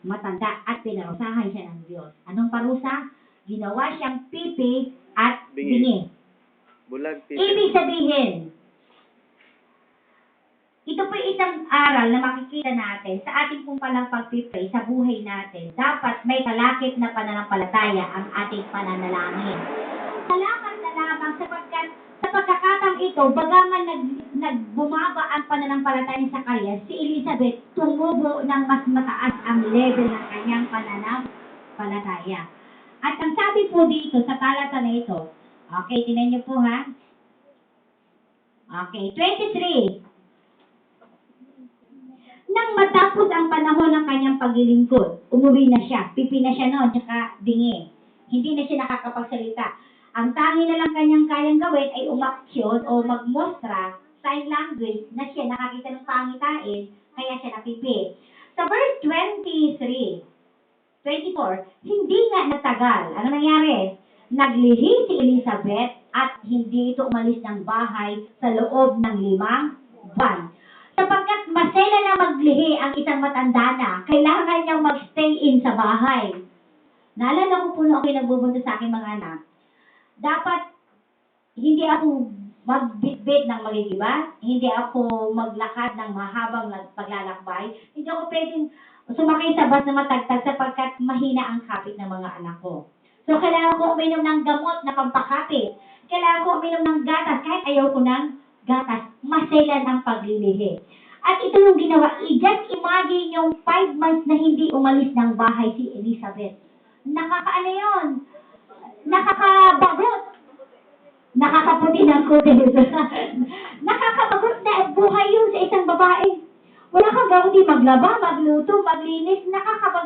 matanda at pinarusahan siya ng Diyos. Anong parusa? Ginawa siyang pipi at bingi. Bulag pipi. Ibig sabihin, ito po isang aral na makikita natin sa ating pong palang pagpipray sa buhay natin. Dapat may kalakip na pananampalataya ang ating pananalangin. Salamat na lamang sapagkat sa pagkakataong ito, bagaman nagbumaba ang pananampalataya sa kanya, si Elizabeth tumubo ng mas mataas ang level ng kanyang pananampalataya. At ang sabi po dito sa talata na ito, okay, tinan niyo po ha. Okay, 23. Nang matapos ang panahon ng kanyang paglilingkod, umuwi na siya, pipi na siya noon, tsaka bingi. Hindi na siya nakakapagsalita. Ang tangi na lang kanyang kayang gawin ay umaksyon o magmostra, sign language, na siya nakakita ng pangitain, kaya siya napipi. Sa verse 24, hindi nga natagal. Ano nangyari? Naglihi si Elizabeth at hindi ito umalis ng bahay sa loob ng 5 buwan. Sapagkat masela na maglihi ang isang matanda na, kailangan niyang magstay in sa bahay. Naalala ko po na ako'y nagbubunto sa aking mga anak. Dapat, hindi ako magbitbit ng magigiba, hindi ako maglakad ng mahabang paglalakbay, hindi ako pwedeng sumakay sa bus na matagtag sapagkat mahina ang kapit ng mga anak ko. So, kailangan ko uminom ng gamot na pampakapit. Kailangan ko uminom ng gatas kahit ayaw ko ng gatas. Maselan ang paglilihi. At ito yung ginawa. Just imagine yung 5 months na hindi umalis ng bahay si Elizabeth. Nakakaano yun? Nakakabagot. Nakakaputi ng kutis. Nakakabagot na buhay yun sa isang babae. Wala kang gawin, maglaba, magluto, maglinis. Nakakabagot.